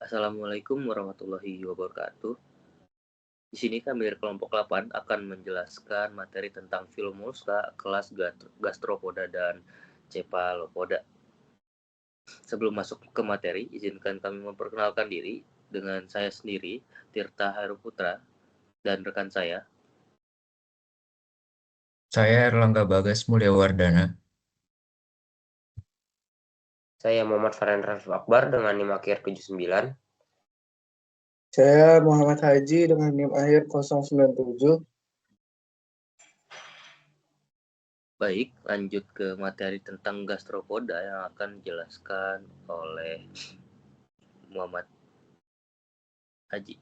Assalamualaikum warahmatullahi wabarakatuh. Di sini kami dari kelompok 8 akan menjelaskan materi tentang Filmulsa kelas Gastropoda dan Cephalopoda. Sebelum masuk ke materi, izinkan kami memperkenalkan diri dengan saya sendiri, Tirta Haruputra, dan rekan saya. Saya Erlangga Bagas Mulyawardana. Saya Muhammad Farhan Rafif Akbar dengan NIM akhir 79. Saya Muhammad Haji dengan NIM akhir 097. Baik, lanjut ke materi tentang gastropoda yang akan dijelaskan oleh Muhammad Haji.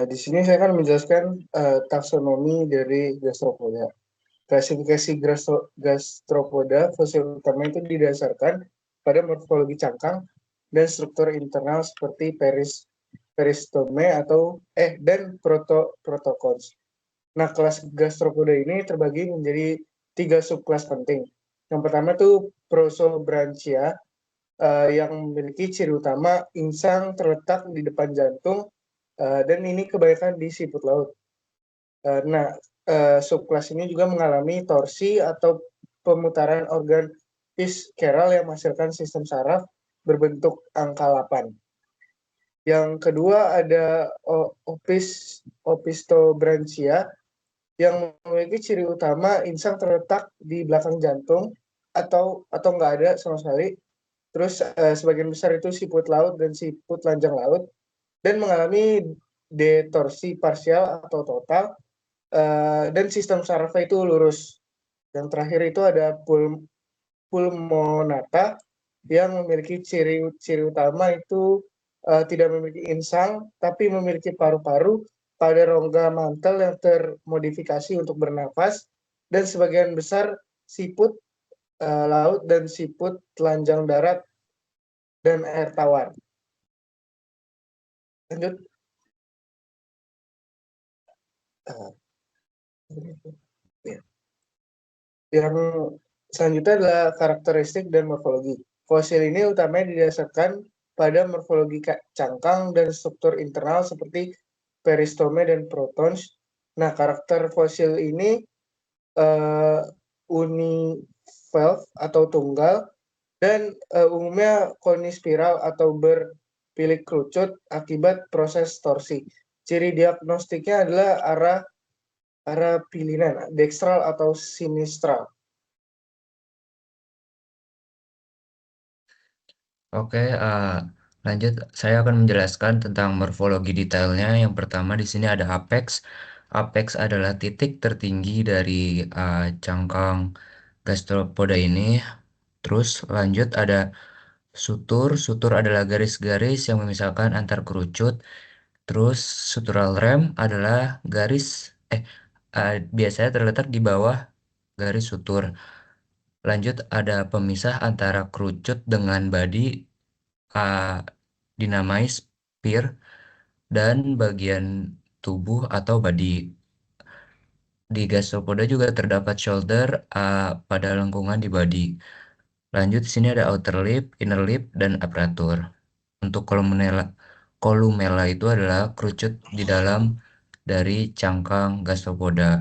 Di sini saya akan menjelaskan taksonomi dari gastropoda. Klasifikasi gastropoda fosil utama itu didasarkan pada morfologi cangkang dan struktur internal seperti peristome dan protokons. Nah, kelas gastropoda ini terbagi menjadi 3 subkelas penting. Yang pertama itu Prosobranchia yang memiliki ciri utama insang terletak di depan jantung dan ini kebanyakan di siput laut. Subkelas ini juga mengalami torsi atau pemutaran organ visceral yang menghasilkan sistem saraf berbentuk angka 8. Yang kedua ada Opistobranchia yang memiliki ciri utama insang terletak di belakang jantung atau nggak ada sama sekali. Terus sebagian besar itu siput laut dan siput lanjang laut dan mengalami detorsi parsial atau total dan sistem sarafnya itu lurus. Yang terakhir itu ada pulmonata yang memiliki ciri utama itu tidak memiliki insang tapi memiliki paru-paru pada rongga mantel yang termodifikasi untuk bernafas dan sebagian besar siput laut dan siput telanjang darat dan air tawar. Lanjut. Yang selanjutnya adalah karakteristik dan morfologi. Fosil ini utamanya didasarkan pada morfologi cangkang dan struktur internal seperti peristome dan protons. Nah, karakter fosil ini univalve atau tunggal dan umumnya konispiral atau berpilik kerucut akibat proses torsi. Ciri diagnostiknya adalah arah pilihan dekstral atau sinistral. Oke, lanjut. Saya akan menjelaskan tentang morfologi detailnya. Yang pertama di sini ada apex. Apex adalah titik tertinggi dari cangkang gastropoda ini. Terus lanjut ada sutur. Sutur adalah garis-garis yang memisahkan antar kerucut. Terus sutural rem adalah garis biasanya terletak di bawah garis sutur. Lanjut ada pemisah antara kerucut dengan badi dinamai spear dan bagian tubuh atau badi. Di gastropoda juga terdapat shoulder pada lengkungan di badi. Lanjut di sini ada outer lip, inner lip, dan apparatur. Untuk kolumella itu adalah kerucut di dalam dari cangkang gastropoda.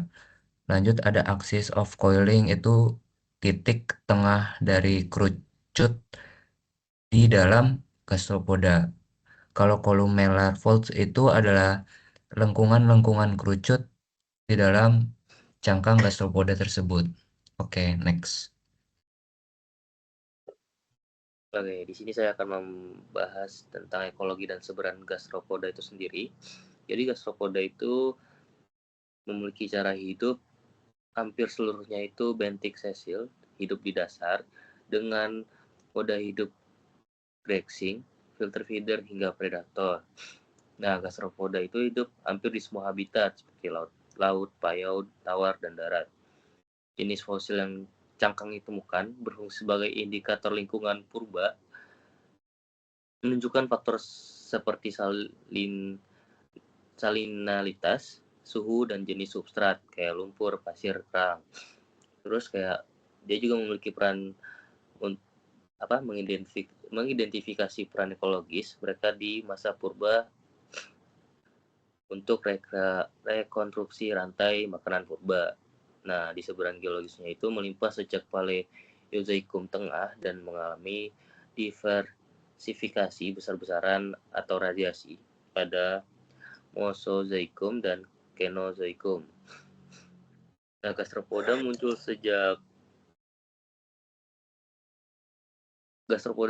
Lanjut ada axis of coiling, itu titik tengah dari kerucut di dalam gastropoda. Kalau columellar folds itu adalah lengkungan-lengkungan kerucut di dalam cangkang gastropoda tersebut. Oke, next. Oke, di sini saya akan membahas tentang ekologi dan sebaran gastropoda itu sendiri. Jadi gastropoda itu memiliki cara hidup hampir seluruhnya itu bentik sesil, hidup di dasar dengan moda hidup bracing, filter feeder hingga predator. Nah, gastropoda itu hidup hampir di semua habitat seperti laut, payau, tawar, dan darat. Jenis fosil yang cangkang ditemukan berfungsi sebagai indikator lingkungan purba, menunjukkan faktor seperti salinalitas, suhu, dan jenis substrat kayak lumpur, pasir, kerang. Terus kayak dia juga memiliki peran mengidentifikasi peran ekologis mereka di masa purba untuk rekonstruksi rantai makanan purba. Nah, di seberang geologisnya itu melimpah sejak Paleozoikum tengah dan mengalami diversifikasi besar-besaran atau radiasi pada Mesozoikum dan Kenozoikum. Nah, gastropoda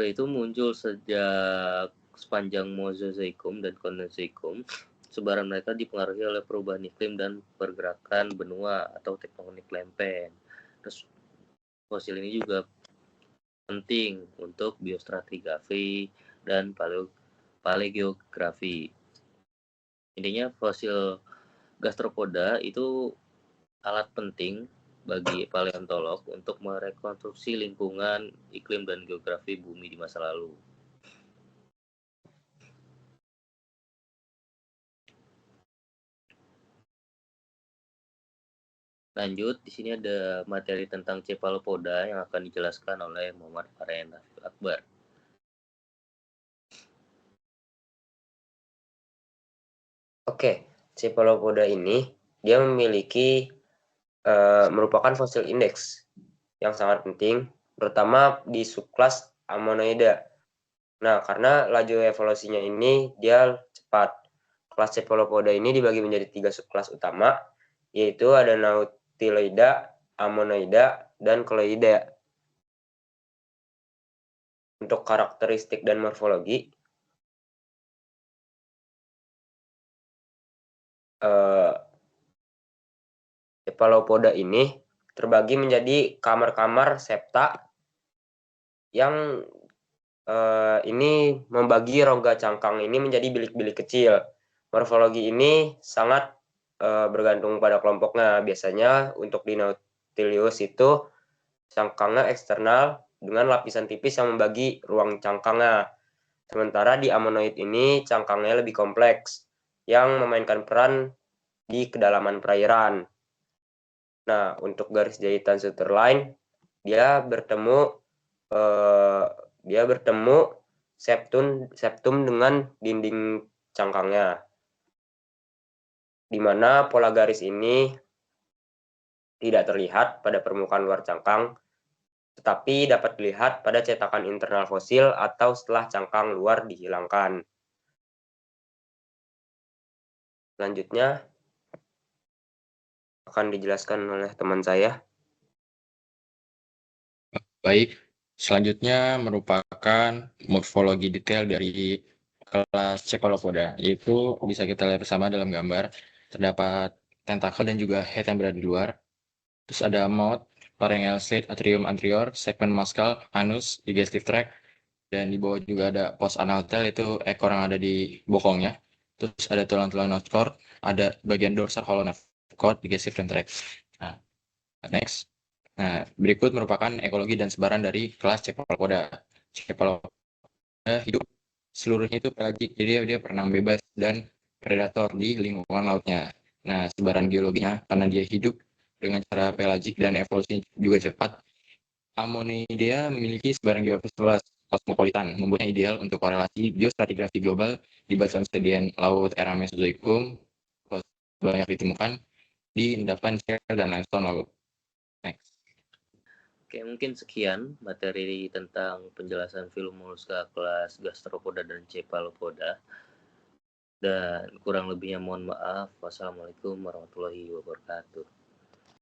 itu muncul sejak sepanjang Mesozoikum dan Kenozoikum. Sebaran mereka dipengaruhi oleh perubahan iklim dan pergerakan benua atau tektonik lempeng. Terus fosil ini juga penting untuk biostratigrafi dan paleogeografi. Intinya fosil gastropoda itu alat penting bagi paleontolog untuk merekonstruksi lingkungan, iklim, dan geografi bumi di masa lalu. Lanjut, di sini ada materi tentang cephalopoda yang akan dijelaskan oleh Muhammad Farhan Rafiq Akbar. Oke, cephalopoda ini dia memiliki merupakan fosil indeks yang sangat penting, terutama di subkelas Ammonoida. Nah, karena laju evolusinya ini dia cepat. Kelas cephalopoda ini dibagi menjadi 3 subkelas utama, yaitu ada Nautiloida, Ammonoida, dan Colloida. Untuk karakteristik dan morfologi, cephalopoda ini terbagi menjadi kamar-kamar septa yang ini membagi rongga cangkang ini menjadi bilik-bilik kecil. Morfologi ini sangat bergantung pada kelompoknya. Biasanya untuk di Nautilus itu cangkangnya eksternal dengan lapisan tipis yang membagi ruang cangkangnya. Sementara di Ammonoid ini cangkangnya lebih kompleks yang memainkan peran di kedalaman perairan. Nah, untuk garis jahitan suture line, dia bertemu septum dengan dinding cangkangnya, di mana pola garis ini tidak terlihat pada permukaan luar cangkang, tetapi dapat dilihat pada cetakan internal fosil atau setelah cangkang luar dihilangkan. Selanjutnya akan dijelaskan oleh teman saya. Baik, selanjutnya merupakan morfologi detail dari kelas cephalopoda, yaitu bisa kita lihat bersama dalam gambar. Terdapat tentakel dan juga head yang berada di luar. Terus ada mouth, pharyngeal slit, atrium anterior, segmen maskal, anus, digestive tract, dan di bawah juga ada post anal tail, itu ekor yang ada di bokongnya. Terus ada tulang-tulang nose cord, ada bagian dorsal hollow nerve cord, digestive tract. Nah, next. Nah, berikut merupakan ekologi dan sebaran dari kelas cephalopoda. Cephalopoda hidup seluruhnya itu pelagik, jadi dia berenang bebas dan predator di lingkungan lautnya. Nah, sebaran geologinya karena dia hidup dengan cara pelagik dan evolusinya juga cepat, Ammonidea memiliki sebaran geografis luas kosmopolitan, membuatnya ideal untuk korelasi biostratigrafi global di batuan sedian laut era Mesozoikum, banyak ditemukan di endapan shale dan limestone laut. Next. Oke, mungkin sekian materi tentang penjelasan filum molluska kelas gastropoda dan cephalopoda. Dan kurang lebihnya mohon maaf. Wassalamualaikum warahmatullahi wabarakatuh.